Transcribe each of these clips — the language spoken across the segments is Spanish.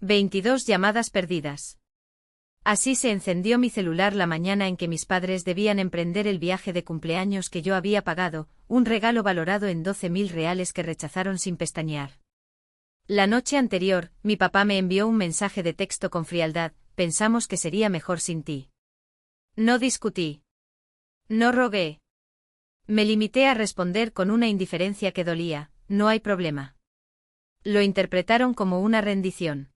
22 llamadas perdidas. Así se encendió mi celular la mañana en que mis padres debían emprender el viaje de cumpleaños que yo había pagado, un regalo valorado en 12.000 reales que rechazaron sin pestañear. La noche anterior, mi papá me envió un mensaje de texto con frialdad: pensamos que sería mejor sin ti. No discutí. No rogué. Me limité a responder con una indiferencia que dolía: no hay problema. Lo interpretaron como una rendición.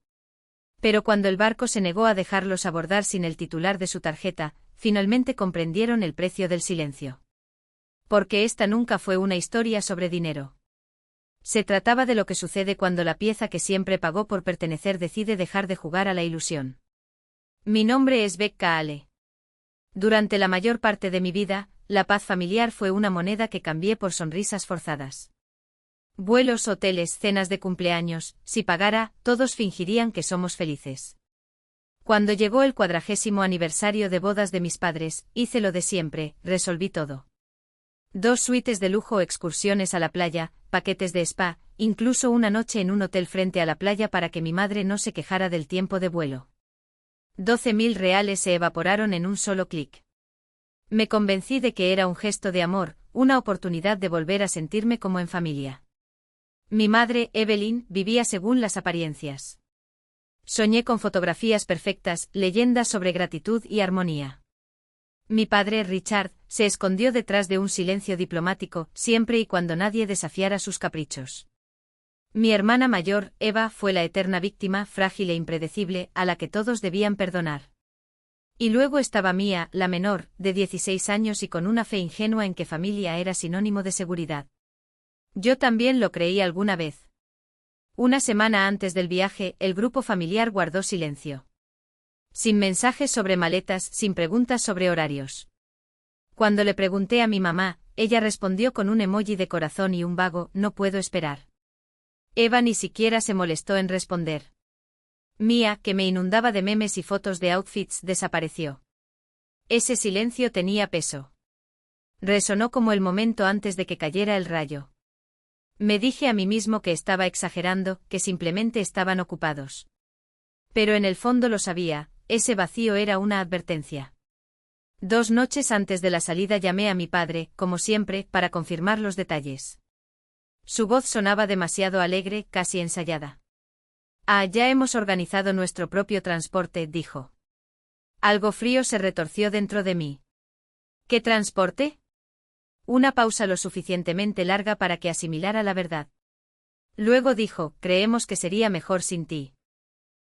Pero cuando el barco se negó a dejarlos abordar sin el titular de su tarjeta, finalmente comprendieron el precio del silencio. Porque esta nunca fue una historia sobre dinero. Se trataba de lo que sucede cuando la pieza que siempre pagó por pertenecer decide dejar de jugar a la ilusión. Mi nombre es Becca Ale. Durante la mayor parte de mi vida, la paz familiar fue una moneda que cambié por sonrisas forzadas. Vuelos, hoteles, cenas de cumpleaños, si pagara, todos fingirían que somos felices. Cuando llegó el 40º aniversario de bodas de mis padres, hice lo de siempre, resolví todo. 2 suites de lujo, excursiones a la playa, paquetes de spa, incluso una noche en un hotel frente a la playa para que mi madre no se quejara del tiempo de vuelo. 12.000 reales se evaporaron en un solo clic. Me convencí de que era un gesto de amor, una oportunidad de volver a sentirme como en familia. Mi madre, Evelyn, vivía según las apariencias. Soñé con fotografías perfectas, leyendas sobre gratitud y armonía. Mi padre, Richard, se escondió detrás de un silencio diplomático, siempre y cuando nadie desafiara sus caprichos. Mi hermana mayor, Eva, fue la eterna víctima, frágil e impredecible, a la que todos debían perdonar. Y luego estaba Mía, la menor, de 16 años y con una fe ingenua en que familia era sinónimo de seguridad. Yo también lo creí alguna vez. Una semana antes del viaje, el grupo familiar guardó silencio. Sin mensajes sobre maletas, sin preguntas sobre horarios. Cuando le pregunté a mi mamá, ella respondió con un emoji de corazón y un vago: no puedo esperar. Eva ni siquiera se molestó en responder. Mía, que me inundaba de memes y fotos de outfits, desapareció. Ese silencio tenía peso. Resonó como el momento antes de que cayera el rayo. Me dije a mí mismo que estaba exagerando, que simplemente estaban ocupados. Pero en el fondo lo sabía, ese vacío era una advertencia. 2 noches antes de la salida llamé a mi padre, como siempre, para confirmar los detalles. Su voz sonaba demasiado alegre, casi ensayada. Ya hemos organizado nuestro propio transporte, dijo. Algo frío se retorció dentro de mí. ¿Qué transporte? Una pausa lo suficientemente larga para que asimilara la verdad. Luego dijo: creemos que sería mejor sin ti.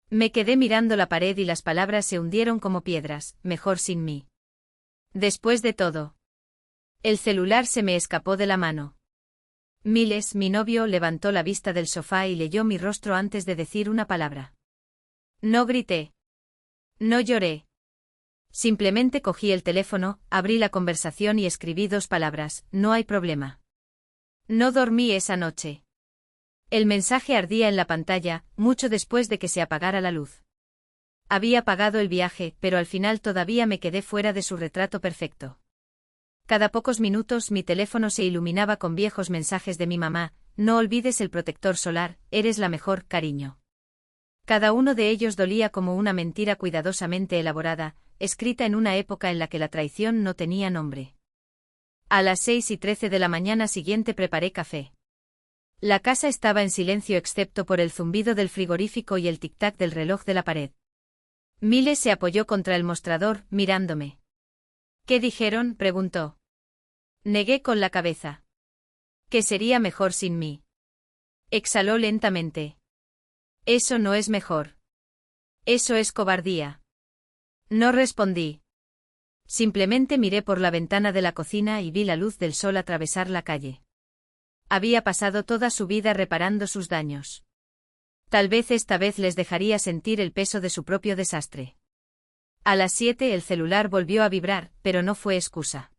Me quedé mirando la pared y las palabras se hundieron como piedras: mejor sin mí. Después de todo. El celular se me escapó de la mano. Miles, mi novio, levantó la vista del sofá y leyó mi rostro antes de decir una palabra. No grité. No lloré. Simplemente cogí el teléfono, abrí la conversación y escribí 2 palabras: no hay problema. No dormí esa noche. El mensaje ardía en la pantalla, mucho después de que se apagara la luz. Había pagado el viaje, pero al final todavía me quedé fuera de su retrato perfecto. Cada pocos minutos mi teléfono se iluminaba con viejos mensajes de mi mamá: no olvides el protector solar, eres la mejor, cariño. Cada uno de ellos dolía como una mentira cuidadosamente elaborada, escrita en una época en la que la traición no tenía nombre. A las 6:13 de la mañana siguiente preparé café. La casa estaba en silencio excepto por el zumbido del frigorífico y el tic-tac del reloj de la pared. Miles se apoyó contra el mostrador, mirándome. ¿Qué dijeron?, preguntó. Negué con la cabeza. Que sería mejor sin mí. Exhaló lentamente. Eso no es mejor. Eso es cobardía. No respondí. Simplemente miré por la ventana de la cocina y vi la luz del sol atravesar la calle. Había pasado toda su vida reparando sus daños. Tal vez esta vez les dejaría sentir el peso de su propio desastre. A las 7 el celular volvió a vibrar, pero no fue excusa.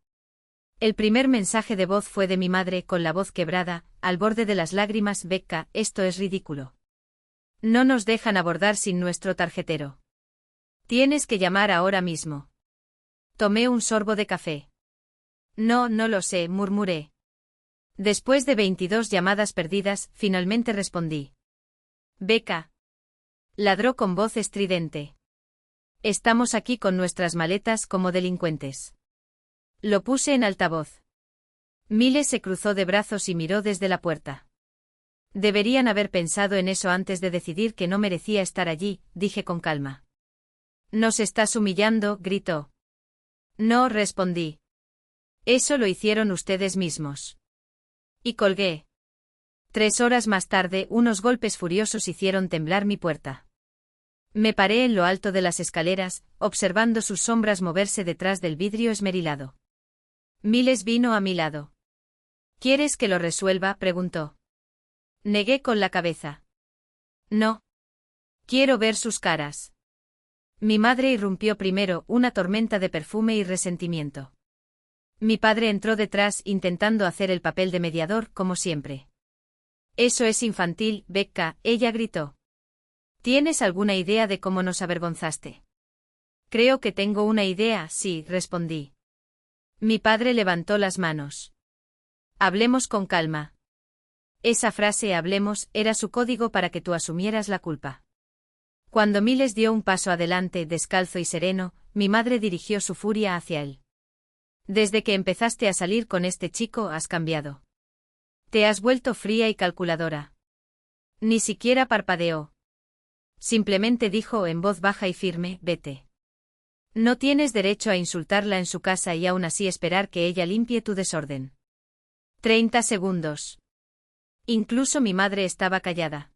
El primer mensaje de voz fue de mi madre, con la voz quebrada, al borde de las lágrimas: Becca, esto es ridículo. No nos dejan abordar sin nuestro tarjetero. Tienes que llamar ahora mismo. Tomé un sorbo de café. No lo sé, murmuré. Después de 22 llamadas perdidas, finalmente respondí. Becca. Ladró con voz estridente. Estamos aquí con nuestras maletas como delincuentes. Lo puse en altavoz. Miles se cruzó de brazos y miró desde la puerta. Deberían haber pensado en eso antes de decidir que no merecía estar allí, dije con calma. Nos estás humillando, gritó. No, respondí. Eso lo hicieron ustedes mismos. Y colgué. 3 horas más tarde, unos golpes furiosos hicieron temblar mi puerta. Me paré en lo alto de las escaleras, observando sus sombras moverse detrás del vidrio esmerilado. Miles vino a mi lado. ¿Quieres que lo resuelva?, preguntó. Negué con la cabeza. No. Quiero ver sus caras. Mi madre irrumpió primero, una tormenta de perfume y resentimiento. Mi padre entró detrás intentando hacer el papel de mediador, como siempre. Eso es infantil, Becca, ella gritó. ¿Tienes alguna idea de cómo nos avergonzaste? Creo que tengo una idea, sí, respondí. Mi padre levantó las manos. Hablemos con calma. Esa frase hablemos era su código para que tú asumieras la culpa. Cuando Miles dio un paso adelante, descalzo y sereno, mi madre dirigió su furia hacia él. Desde que empezaste a salir con este chico has cambiado. Te has vuelto fría y calculadora. Ni siquiera parpadeó. Simplemente dijo en voz baja y firme, vete. No tienes derecho a insultarla en su casa y aún así esperar que ella limpie tu desorden. 30 segundos. Incluso mi madre estaba callada.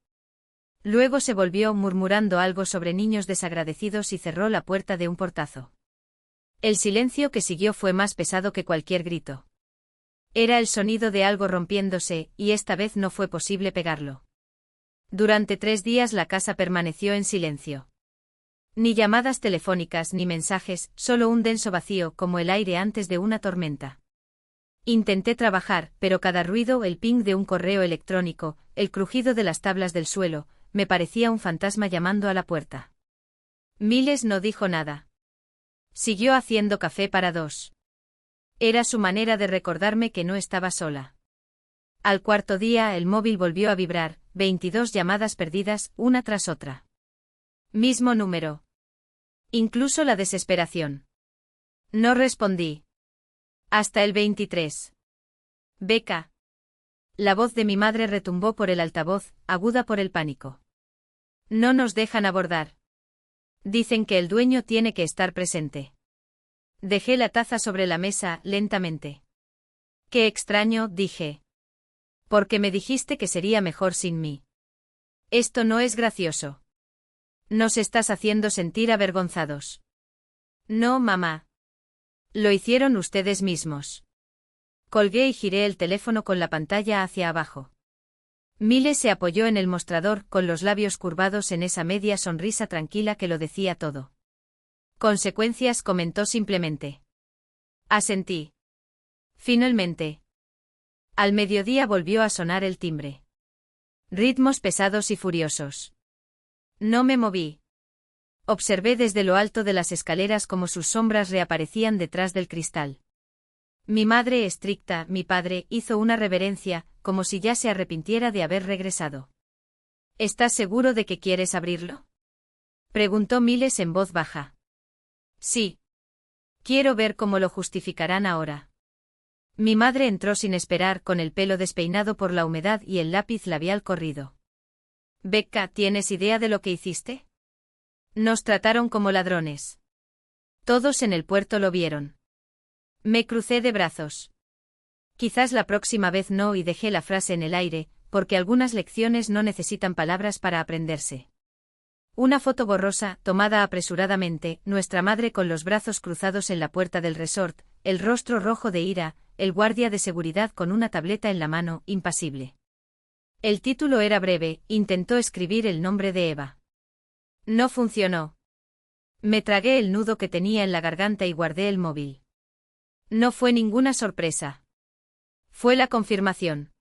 Luego se volvió murmurando algo sobre niños desagradecidos y cerró la puerta de un portazo. El silencio que siguió fue más pesado que cualquier grito. Era el sonido de algo rompiéndose, y esta vez no fue posible pegarlo. Durante 3 días la casa permaneció en silencio. Ni llamadas telefónicas ni mensajes, solo un denso vacío como el aire antes de una tormenta. Intenté trabajar, pero cada ruido, el ping de un correo electrónico, el crujido de las tablas del suelo, me parecía un fantasma llamando a la puerta. Miles no dijo nada. Siguió haciendo café para 2. Era su manera de recordarme que no estaba sola. Al 4.º día el móvil volvió a vibrar, 22 llamadas perdidas, una tras otra. Mismo número. Incluso la desesperación. No respondí. Hasta el 23. Becca. La voz de mi madre retumbó por el altavoz, aguda por el pánico. No nos dejan abordar. Dicen que el dueño tiene que estar presente. Dejé la taza sobre la mesa, lentamente. Qué extraño, dije. Porque me dijiste que sería mejor sin mí. Esto no es gracioso. Nos estás haciendo sentir avergonzados. No, mamá. Lo hicieron ustedes mismos. Colgué y giré el teléfono con la pantalla hacia abajo. Miles se apoyó en el mostrador, con los labios curvados en esa media sonrisa tranquila que lo decía todo. Consecuencias, comentó simplemente. Asentí. Finalmente. Al mediodía volvió a sonar el timbre. Ritmos pesados y furiosos. No me moví. Observé desde lo alto de las escaleras cómo sus sombras reaparecían detrás del cristal. Mi madre estricta, mi padre, hizo una reverencia, como si ya se arrepintiera de haber regresado. ¿Estás seguro de que quieres abrirlo?, preguntó Miles en voz baja. Sí. Quiero ver cómo lo justificarán ahora. Mi madre entró sin esperar, con el pelo despeinado por la humedad y el lápiz labial corrido. Becca, ¿tienes idea de lo que hiciste? Nos trataron como ladrones. Todos en el puerto lo vieron. Me crucé de brazos. Quizás la próxima vez no, y dejé la frase en el aire, porque algunas lecciones no necesitan palabras para aprenderse. Una foto borrosa, tomada apresuradamente, nuestra madre con los brazos cruzados en la puerta del resort, el rostro rojo de ira, el guardia de seguridad con una tableta en la mano, impasible. El título era breve, intentó escribir el nombre de Eva. No funcionó. Me tragué el nudo que tenía en la garganta y guardé el móvil. No fue ninguna sorpresa. Fue la confirmación.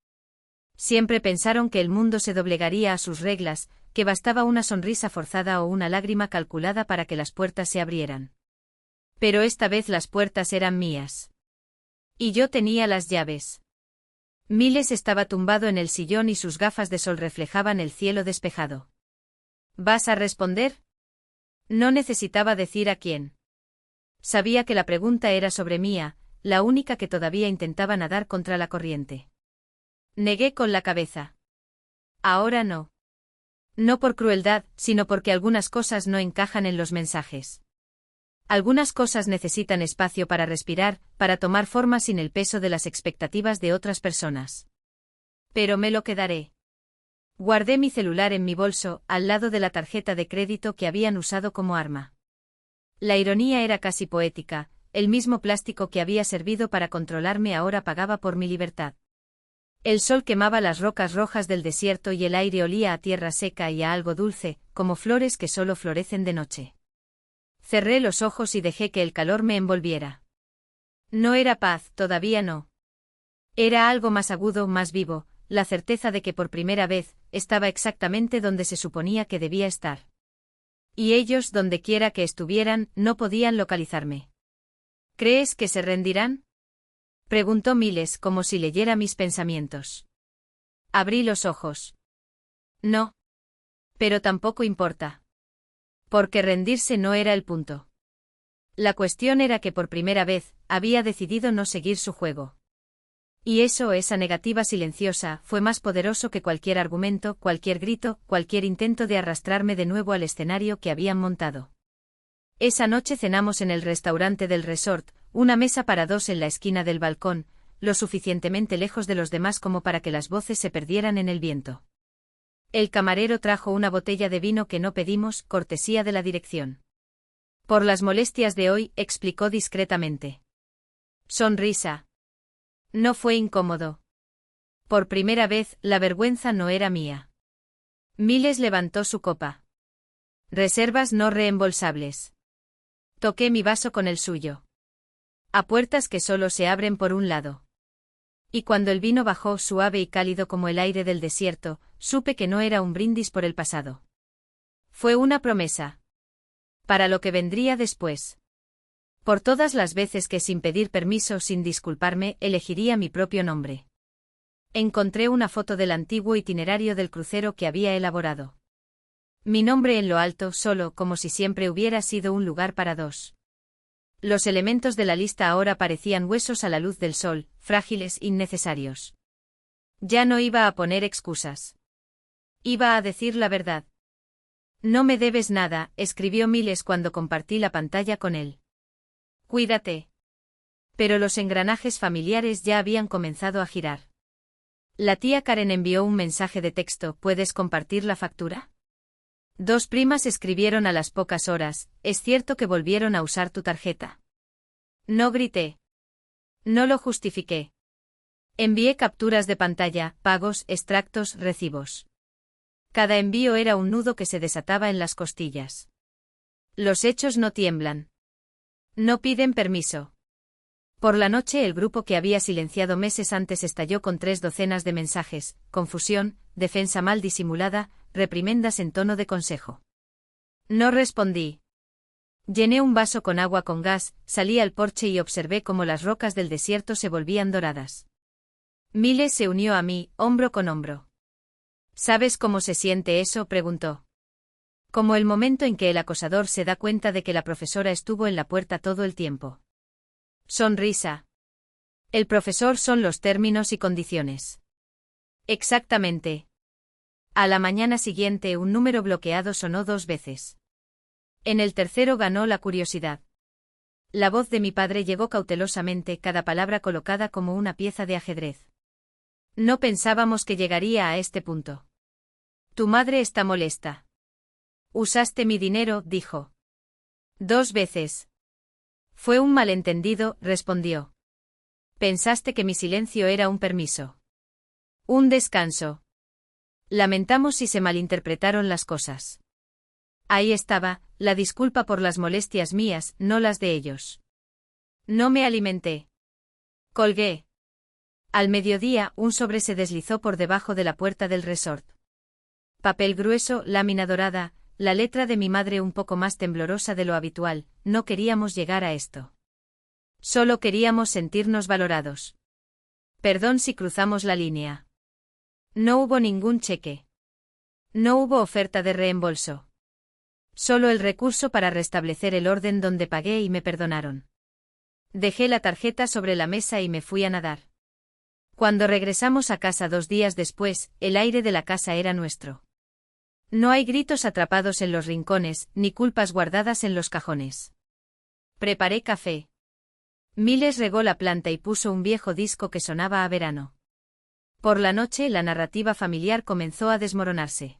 Siempre pensaron que el mundo se doblegaría a sus reglas, que bastaba una sonrisa forzada o una lágrima calculada para que las puertas se abrieran. Pero esta vez las puertas eran mías. Y yo tenía las llaves. Miles estaba tumbado en el sillón y sus gafas de sol reflejaban el cielo despejado. ¿Vas a responder? No necesitaba decir a quién. Sabía que la pregunta era sobre Mía, la única que todavía intentaba nadar contra la corriente. Negué con la cabeza. Ahora no. No por crueldad, sino porque algunas cosas no encajan en los mensajes. Algunas cosas necesitan espacio para respirar, para tomar forma sin el peso de las expectativas de otras personas. Pero me lo quedaré. Guardé mi celular en mi bolso, al lado de la tarjeta de crédito que habían usado como arma. La ironía era casi poética, el mismo plástico que había servido para controlarme ahora pagaba por mi libertad. El sol quemaba las rocas rojas del desierto y el aire olía a tierra seca y a algo dulce, como flores que solo florecen de noche. Cerré los ojos y dejé que el calor me envolviera. No era paz, todavía no. Era algo más agudo, más vivo, la certeza de que por primera vez, estaba exactamente donde se suponía que debía estar. Y ellos, dondequiera que estuvieran, no podían localizarme. ¿Crees que se rendirán? Preguntó Miles como si leyera mis pensamientos. Abrí los ojos. No. Pero tampoco importa. Porque rendirse no era el punto. La cuestión era que por primera vez, había decidido no seguir su juego. Y eso, esa negativa silenciosa, fue más poderoso que cualquier argumento, cualquier grito, cualquier intento de arrastrarme de nuevo al escenario que habían montado. Esa noche cenamos en el restaurante del resort, una mesa para dos en la esquina del balcón, lo suficientemente lejos de los demás como para que las voces se perdieran en el viento. El camarero trajo una botella de vino que no pedimos, cortesía de la dirección. Por las molestias de hoy, explicó discretamente. Sonrisa. No fue incómodo. Por primera vez, la vergüenza no era mía. Miles levantó su copa. Reservas no reembolsables. Toqué mi vaso con el suyo. A puertas que solo se abren por un lado. Y cuando el vino bajó suave y cálido como el aire del desierto, supe que no era un brindis por el pasado. Fue una promesa. Para lo que vendría después. Por todas las veces que sin pedir permiso, sin disculparme, elegiría mi propio nombre. Encontré una foto del antiguo itinerario del crucero que había elaborado. Mi nombre en lo alto, solo, como si siempre hubiera sido un lugar para dos. Los elementos de la lista ahora parecían huesos a la luz del sol, frágiles, innecesarios. Ya no iba a poner excusas. Iba a decir la verdad. No me debes nada, escribió Miles cuando compartí la pantalla con él. Cuídate. Pero los engranajes familiares ya habían comenzado a girar. La tía Karen envió un mensaje de texto, ¿puedes compartir la factura? Dos primas escribieron a las pocas horas, ¿es cierto que volvieron a usar tu tarjeta? No grité. No lo justifiqué. Envié capturas de pantalla, pagos, extractos, recibos. Cada envío era un nudo que se desataba en las costillas. Los hechos no tiemblan. No piden permiso. Por la noche el grupo que había silenciado meses antes estalló con 3 docenas de mensajes, confusión, defensa mal disimulada, reprimendas en tono de consejo. No respondí. Llené un vaso con agua con gas, salí al porche y observé cómo las rocas del desierto se volvían doradas. Miles se unió a mí, hombro con hombro. ¿Sabes cómo se siente eso?, preguntó. Como el momento en que el acosador se da cuenta de que la profesora estuvo en la puerta todo el tiempo. Sonrisa. El profesor son los términos y condiciones. Exactamente. A la mañana siguiente un número bloqueado sonó 2 veces. En el tercero ganó la curiosidad. La voz de mi padre llegó cautelosamente, cada palabra colocada como una pieza de ajedrez. No pensábamos que llegaría a este punto. Tu madre está molesta. Usaste mi dinero, dijo. 2 veces. Fue un malentendido, respondió. Pensaste que mi silencio era un permiso. Un descanso. Lamentamos si se malinterpretaron las cosas. Ahí estaba, la disculpa por las molestias mías, no las de ellos. No me alimenté. Colgué. Al mediodía, un sobre se deslizó por debajo de la puerta del resort. Papel grueso, lámina dorada, la letra de mi madre un poco más temblorosa de lo habitual, no queríamos llegar a esto. Solo queríamos sentirnos valorados. Perdón si cruzamos la línea. No hubo ningún cheque. No hubo oferta de reembolso. Solo el recurso para restablecer el orden donde pagué y me perdonaron. Dejé la tarjeta sobre la mesa y me fui a nadar. Cuando regresamos a casa 2 días después, el aire de la casa era nuestro. No hay gritos atrapados en los rincones, ni culpas guardadas en los cajones. Preparé café. Miles regó la planta y puso un viejo disco que sonaba a verano. Por la noche la narrativa familiar comenzó a desmoronarse.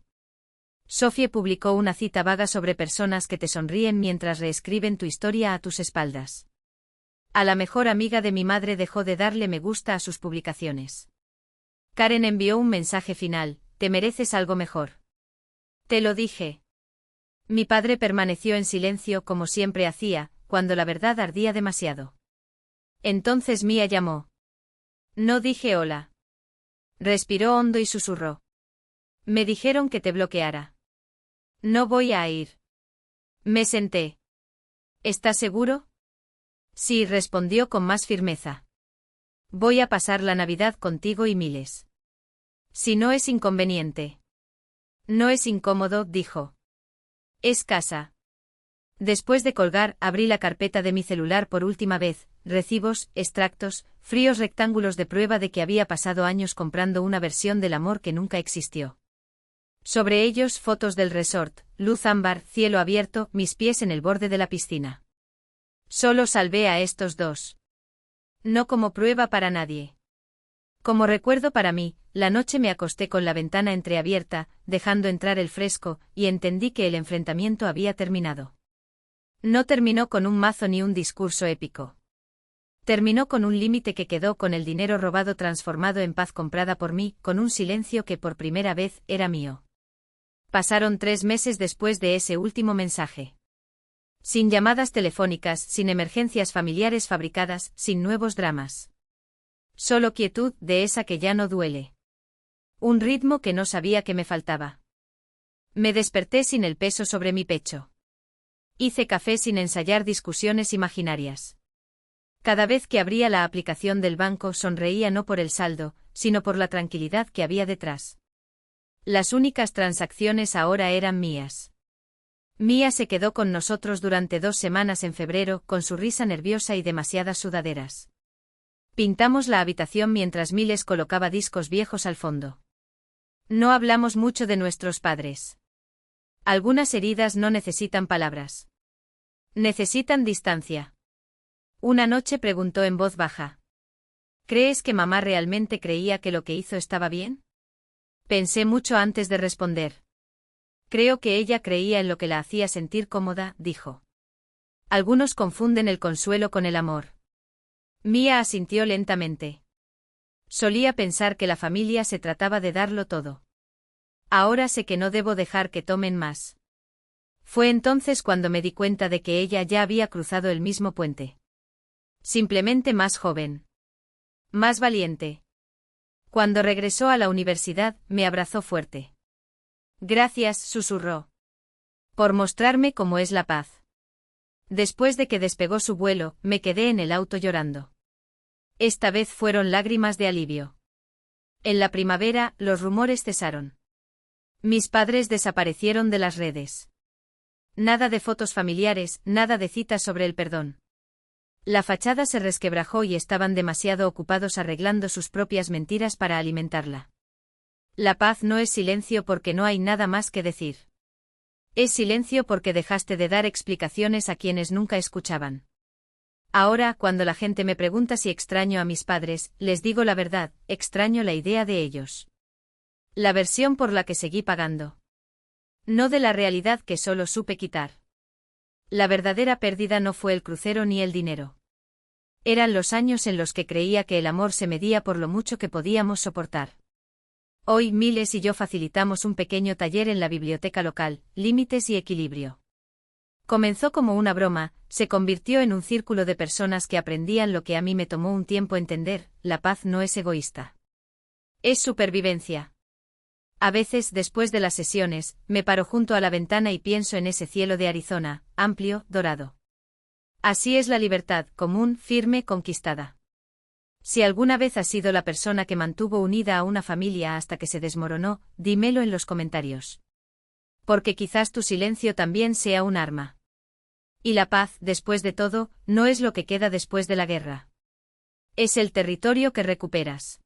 Sophie publicó una cita vaga sobre personas que te sonríen mientras reescriben tu historia a tus espaldas. A la mejor amiga de mi madre dejó de darle me gusta a sus publicaciones. Karen envió un mensaje final: te mereces algo mejor. Te lo dije. Mi padre permaneció en silencio como siempre hacía, cuando la verdad ardía demasiado. Entonces Mia llamó. No dije hola. Respiró hondo y susurró. Me dijeron que te bloqueara. No voy a ir. Me senté. ¿Estás seguro? Sí, respondió con más firmeza. Voy a pasar la Navidad contigo y Miles. Si no es inconveniente. No es incómodo, dijo. Es casa. Después de colgar, abrí la carpeta de mi celular por última vez, recibos, extractos, fríos rectángulos de prueba de que había pasado años comprando una versión del amor que nunca existió. Sobre ellos fotos del resort, luz ámbar, cielo abierto, mis pies en el borde de la piscina. Solo salvé a estos 2. No como prueba para nadie. Como recuerdo para mí, la noche me acosté con la ventana entreabierta, dejando entrar el fresco, y entendí que el enfrentamiento había terminado. No terminó con un mazo ni un discurso épico. Terminó con un límite que quedó con el dinero robado transformado en paz comprada por mí, con un silencio que por primera vez era mío. Pasaron 3 meses después de ese último mensaje. Sin llamadas telefónicas, sin emergencias familiares fabricadas, sin nuevos dramas. Solo quietud, de esa que ya no duele. Un ritmo que no sabía que me faltaba. Me desperté sin el peso sobre mi pecho. Hice café sin ensayar discusiones imaginarias. Cada vez que abría la aplicación del banco sonreía no por el saldo, sino por la tranquilidad que había detrás. Las únicas transacciones ahora eran mías. Mia se quedó con nosotros durante 2 semanas en febrero, con su risa nerviosa y demasiadas sudaderas. Pintamos la habitación mientras Miles colocaba discos viejos al fondo. No hablamos mucho de nuestros padres. Algunas heridas no necesitan palabras. Necesitan distancia. Una noche preguntó en voz baja. ¿Crees que mamá realmente creía que lo que hizo estaba bien? Pensé mucho antes de responder. Creo que ella creía en lo que la hacía sentir cómoda, dijo. Algunos confunden el consuelo con el amor. Mia asintió lentamente. Solía pensar que la familia se trataba de darlo todo. Ahora sé que no debo dejar que tomen más. Fue entonces cuando me di cuenta de que ella ya había cruzado el mismo puente. Simplemente más joven. Más valiente. Cuando regresó a la universidad, me abrazó fuerte. Gracias, susurró. Por mostrarme cómo es la paz. Después de que despegó su vuelo, me quedé en el auto llorando. Esta vez fueron lágrimas de alivio. En la primavera, los rumores cesaron. Mis padres desaparecieron de las redes. Nada de fotos familiares, nada de citas sobre el perdón. La fachada se resquebrajó y estaban demasiado ocupados arreglando sus propias mentiras para alimentarla. La paz no es silencio porque no hay nada más que decir. Es silencio porque dejaste de dar explicaciones a quienes nunca escuchaban. Ahora, cuando la gente me pregunta si extraño a mis padres, les digo la verdad, extraño la idea de ellos. La versión por la que seguí pagando. No de la realidad que solo supe quitar. La verdadera pérdida no fue el crucero ni el dinero. Eran los años en los que creía que el amor se medía por lo mucho que podíamos soportar. Hoy Miles y yo facilitamos un pequeño taller en la biblioteca local, Límites y Equilibrio. Comenzó como una broma, se convirtió en un círculo de personas que aprendían lo que a mí me tomó un tiempo entender: la paz no es egoísta. Es supervivencia. A veces, después de las sesiones, me paro junto a la ventana y pienso en ese cielo de Arizona, amplio, dorado. Así es la libertad, común, firme, conquistada. Si alguna vez has sido la persona que mantuvo unida a una familia hasta que se desmoronó, dímelo en los comentarios. porque quizás tu silencio también sea un arma. Y la paz, después de todo, no es lo que queda después de la guerra. Es el territorio que recuperas.